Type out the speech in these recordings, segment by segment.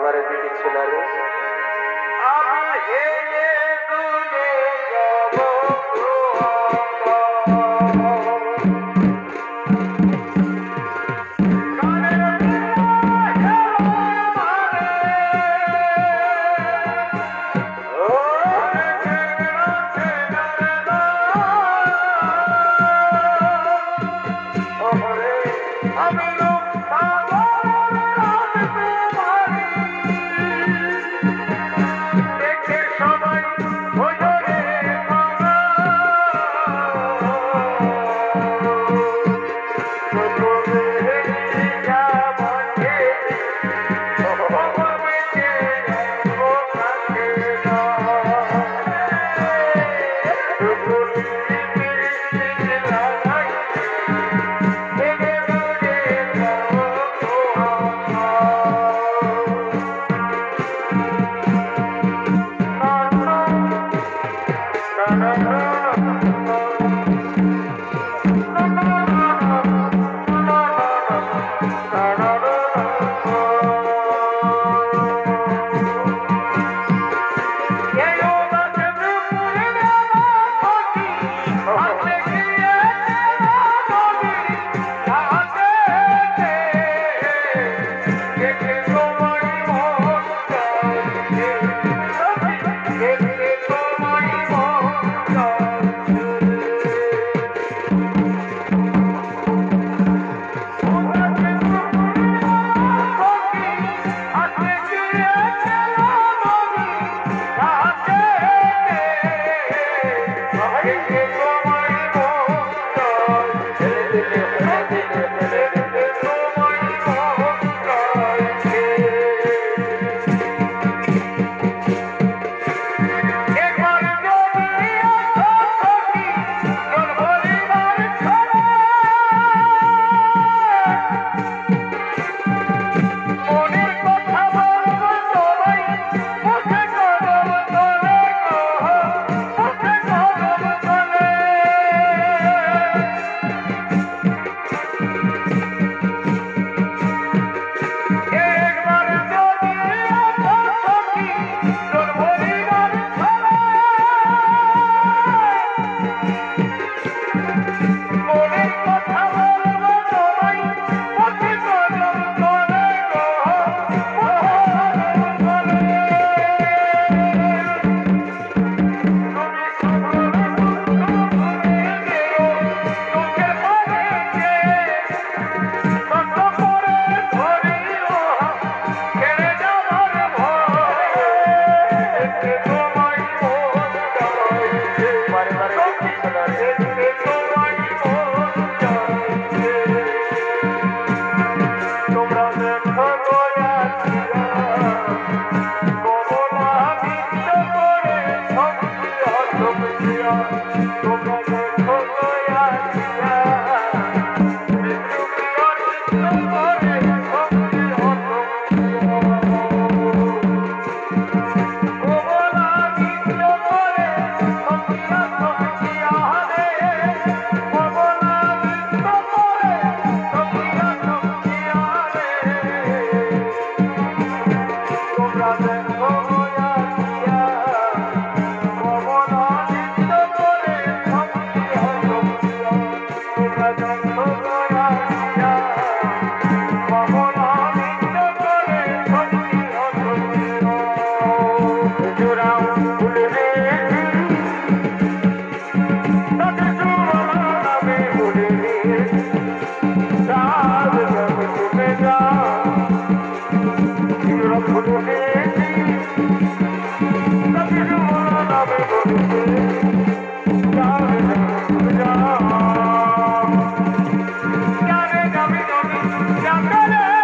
বারে দিতেছিল রে আমি হেলে দুলে যাব Jangale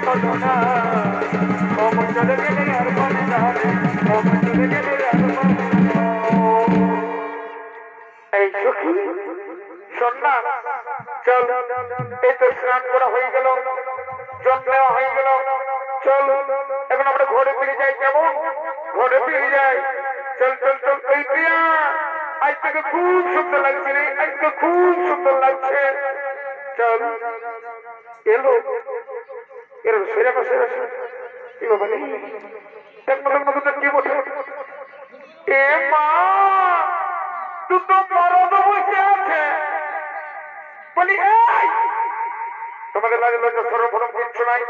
হলো না কমন চলে গেলে আর মনে যাবে কমন চলে গেলে আর মনে এই সখী শোন না চল এই তো স্নান করা হয়ে গেল জল নেওয়া হয়ে গেল চল এখন আমরা ঘরে ফিরে যাই কেমন ঘরে ফিরে যাই চল চল চল এই প্রিয়া আজ থেকে খুব সুন্দর লাগছে রে আজকে খুব সুন্দর লাগছে চল এলো এরকম সেরা সেরা কি বাবা নেই কি বসে এ মা দুটো মরদ বসে আছে বলি তোমাদের লাগে লজ্জা সর্বপ্রথম কিচ্ছু নাই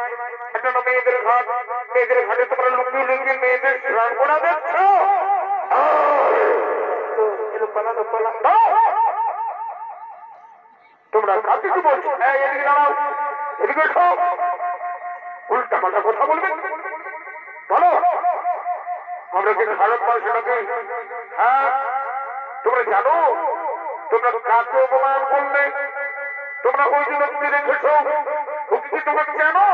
একটা মেয়েদের ঘাটে তোমরা লুকিয়ে লুকিয়ে মেয়েদের স্নান করা দেখছ তোমরা কাকে কি বলছো এদিকে দাঁড়াও এদিকে উল্টা পাল্টা কথা বলবে বলো আমরা কি খারাপ মানুষ নাকি হ্যাঁ তোমরা জানো তোমরা কাকে অপমান করলে তোমরা ওই যে ব্যক্তি রেখেছো কি তোমরা জানো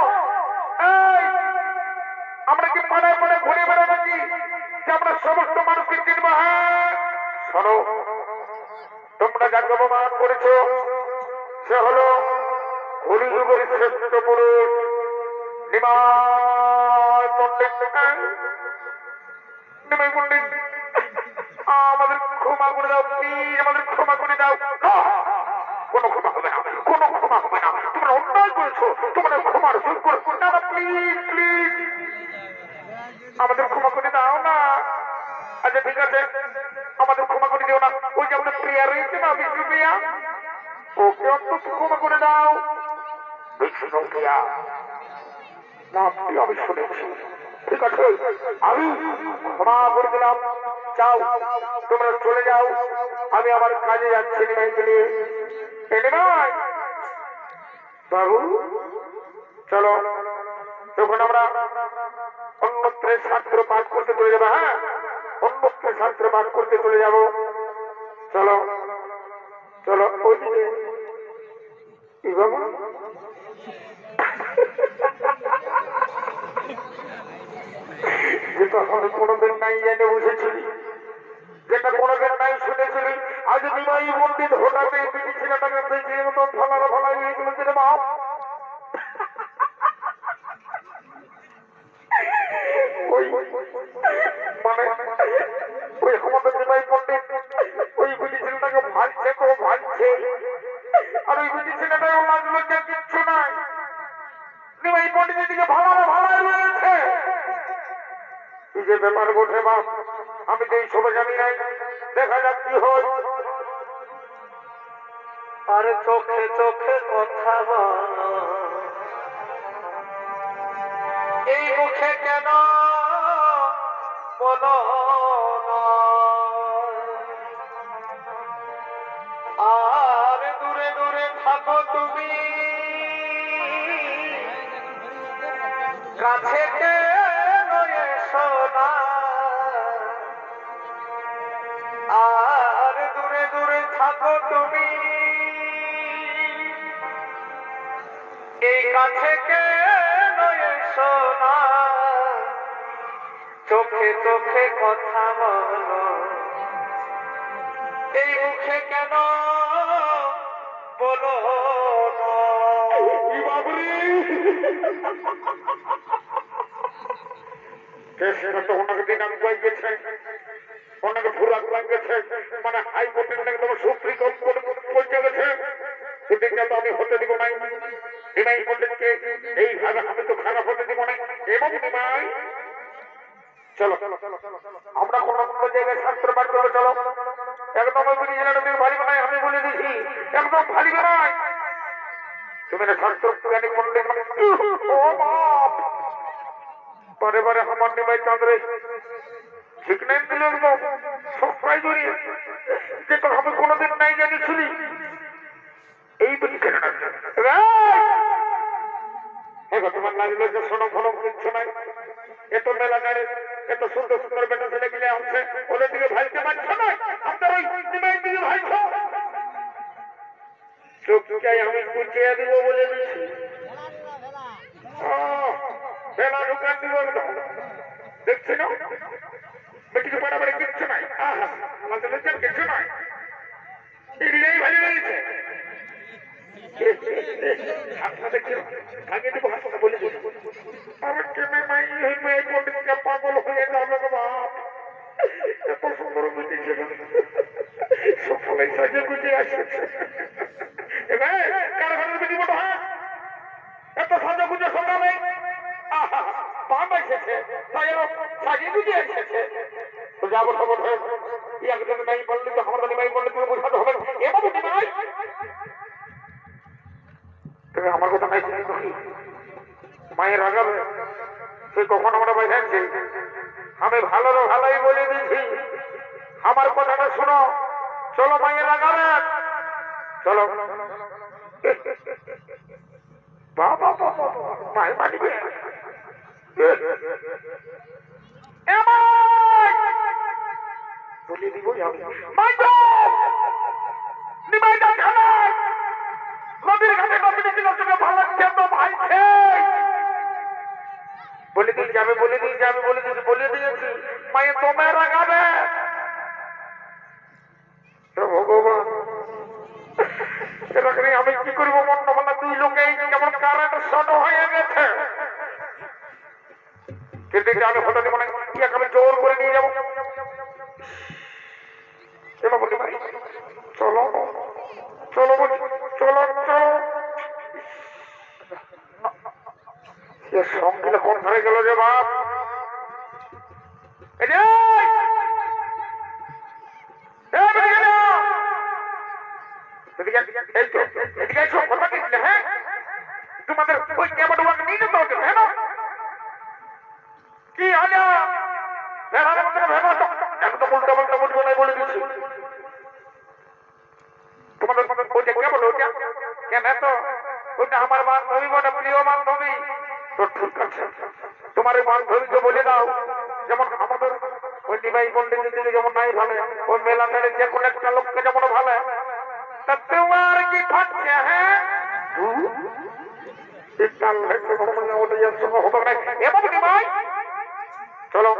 আমরা কি পাড়ায় পাড়ায় ঘুরে বেড়া নাকি যে আমরা সমস্ত মানুষকে চিনবো হ্যাঁ শোনো তোমরা যাকে অপমান করেছো সে হলো কলিযুগের শ্রেষ্ঠ পুরুষ নিমাই পণ্ডিত নিমাই পণ্ডিত আমাদের ক্ষমা করে দাও প্লিজ আমাদের ক্ষমা করে দাও কোনো ক্ষমা হবে না কোনো ক্ষমা হবে না তোমরা অন্যায় করেছো তোমরা ক্ষমার যোগ্য না প্লিজ প্লিজ আমাদের ক্ষমা করে দাও না আচ্ছা ঠিক আছে আমাদের ক্ষমা করে দিও না ওই যে আমাদের প্রিয়া রয়েছে না বিষ্ণু প্রিয়া ওকে অন্তত ক্ষমা করে দাও বিষ্ণু প্রিয়া নামটি আমি শুনেছি ঠিক আছে আমি ক্ষমা করে দিলাম যাও তোমরা চলে যাও আমি আমার কাজে যাচ্ছি নিমাইকে নিয়ে নিমাই বাবু চলো তখন আমরা অন্যত্রে শাস্ত্র পাঠ করতে চলে যাবো হ্যাঁ অন্যত্রে শাস্ত্র পাঠ করতে চলে যাবো চলো চলো ওইদিকে কি বাবু যেটা আমি কোনোদিন নাই জেনে বসেছিলি যেটা কোনোদিন নাই শুনেছিলি আজ নিমাই পণ্ডিত হঠাৎ এই পিটি ছেলেটাকে দেখে মতন ফলানো ফলাই হয়ে গেল যে বাপ ওই মানে ওই আমাদের নিমাই পণ্ডিত ওই পিটি ছেলেটাকে ভালছে তো ভালছে আর ওই পিটি ছেলেটাও লাগলো যে কিচ্ছু নাই নিমাই পণ্ডিতের দিকে ভালো ভালাই রয়েছে কি যে ব্যাপার ঘটে বাপ আমি তো এই সবে জানি নাই দেখা যাক কি হয় আরে চোখে চোখে কথা বলো এই মুখে কেন বলো আর দূরে দূরে থাকো তুমি কাছে আর দূরে দূরে থাকো তুমি এই কাছে কেন এসো না চোখে চোখে কথা বলো এই মুখে কেন বলো ওনাকে দিন আমি কয়ে গেছে ওনাকে ফুরাক গেছে মানে হাইকোর্টের নাকি তোমার সুপ্রিম কোর্ট পৌঁছে গেছে সেদিনটা তো আমি হতে দিব নাই নিমাই পণ্ডিতকে এইভাবে আমি তো খারাপ হতে দিব না এবং নিমাই চলো আমরা কোন কোনো জায়গায় শাস্ত্র পাঠ করবো চলো একদম ওই ভারী বানাই আমি বলে দিছি একদম ভারী বানাই তুমি না শাস্ত্র জ্ঞানী পণ্ডিত ও বাপ বারে বারে আমার নিমাই চাঁদরে ঠিক নাই দিল একদম সবাই জড়িয়ে যেটা আমি কোনোদিন নাই জানিয়েছিলি এই বলি কেন তোমার লাগলো যে শোনো ফলো কিচ্ছু নাই এত মেলা গাড়ি এত সুন্দর সুন্দর বেটা ছেলে গিলে আছে ওদের দিকে ভাইতে পারছো না আপনার ওই নিমাইয়ের দিকে ভাইছ চোখ চাই আমি কুচিয়ে দিব বলে দিচ্ছি বেলা ঢুকান দিব দেখছি না বেটিকে বাড়াবাড়ি কিচ্ছু নাই আমাদের কিছু নয় এটাই ভালো রয়েছে আগে দেবো হাসপাতাল বলে আমার কেমন মাই মেয়ে পণ্ডিতকে পাগল হয়ে যাবে বাপ এত সুন্দর বেটিছে সকালে সাজে গুজে আসছে এবার কারো ঘরের বেটি বড় হ্যাঁ এত সাজা গুজে সকালে পাম এসেছে তাই সাজিয়ে গুজে এসেছে তো যাবো খবর হয়ে একজন নাই বললে তো আমার বাড়ি মাই বললে তুমি বোঝাতে হবে এভাবে নাই তুমি আমার কথা নাই মায়ের আগাবে সে কখন আমরা বাইরেছি আমি ভালো ভালোই বলে দিয়েছি আমার কথাটা শোনো চলো মায়ের আগাবে চলো বাবা বাবা মায়ের মানিবে বলে দিব আমি নদীর ঘাটে কম্পিটিশনের সঙ্গে ভালো খেত ভাই বলে দিয়ে যাবে বলে দিয়ে যাবে বলে দিয়েছি মায়ে তোমার রাগাবে ভগবান এটাকে আমি কি করবো মন না দুই লোকে কেমন কারেন্ট শর্ট হয়ে গেছে কিন্তু আমি হঠাৎ মনে আমি জোর করে নিয়ে যাবো চলো চলো চলো চলো সঙ্গীটা কোন ধরে গেল যে বাপ হ্যাঁ তোমাদের ওই ক্যামেরা নিয়ে যেতে হবে হ্যাঁ কি হলো একদম উল্টা পাল্টা বলবো না বলে দিচ্ছি তোমাদের ওইটা কেমন ওইটা কেন তো ওইটা আমার বান্ধবী বলে প্রিয় বান্ধবী তো ঠিক আছে তোমার এই বান্ধবীকে বলে দাও যেমন আমাদের ওই নিবাই পণ্ডিত দিদি যেমন নাই ভালো ওই মেলা মেলে যে কোনো একটা লোককে যেমন ভালো তা তোমার কি থাকছে হ্যাঁ চলো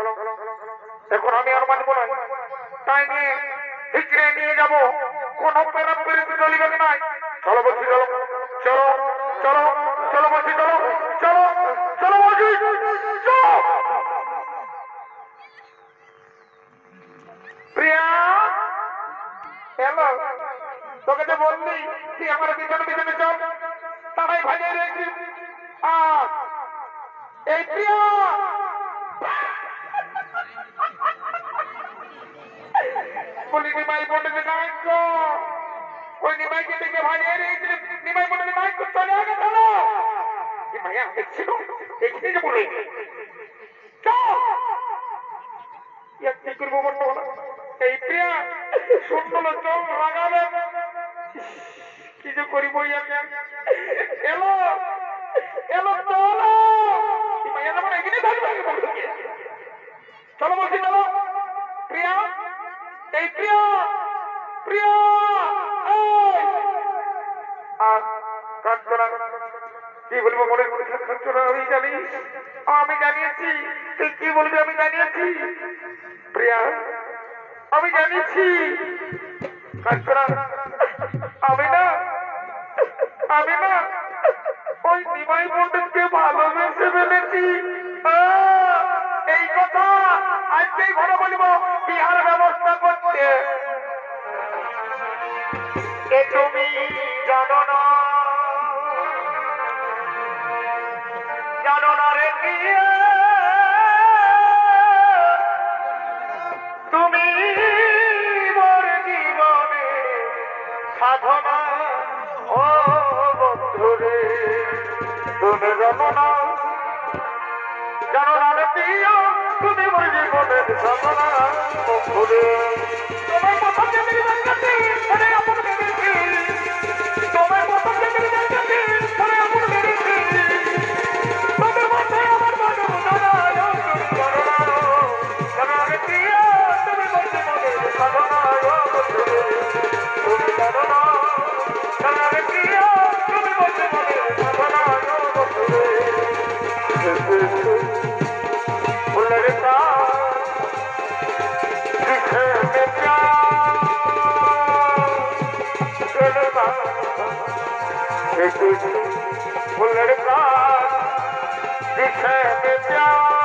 এখন আমি আর মানবো না তাই নিয়ে হিচড়ে নিয়ে যাবো কোন চলিবে নাই চলো বলছি চলো চলো চলো চলো বলছি চলো চলো চলো বলছি প্রিয়া হ্যালো তোকে যে বললি তুই আমার পিছনে পিছনে চল তারাই ভাইয়ে রেখে এই প্রিয়া বলি নিমাই বলবে নাই গো ওই নিমাইকে দেখে ভাইয়ে রেখে নিমাই বলবে নাই গো চলে আগে চলো ভাইয়া দেখছিল দেখতে যে বলে কি করবো বলবো এই প্রিয়া শুনলো চল লাগাবে কি যে করিব এলো এলো চলো চলো বলছি চলো প্রিয়া এই প্রিয়া প্রিয়া কি বলবো মনে আমি জানি আমি জানিয়েছি তুই কি বলবি আমি জানিয়েছি প্রিয়া আমি জানিয়েছি আমি না ওই নিমাই পণ্ডিতকে ভালোবেসে ফেলেছি এই কথা আজকেই ঘরে বলিব বিহার ব্যবস্থা করতে এ তুমি জানো না রে প্রিয়া তুমি মোর জীবনে সাধনা ও বন্ধুরে তুমি জানো না রে প্রিয়া তুমি মোর জীবনের সাধনা বন্ধুরে তোমার কথা মেরে যাচ্ছি আরে আপন মেরেছি তোমার কথা মেরে যাচ্ছি আরে আপন মেরেছি তোমার মাথায় আমার মন উদারা রে প্রিয়া তুমি মোর জীবনের সাধনা ও বন্ধুরে তুমি জানো না রে প্রিয়া তুমি মোর জীবনের সাধনা ও বন্ধুরে तुझे वो लड़का जिसे मैं प्यार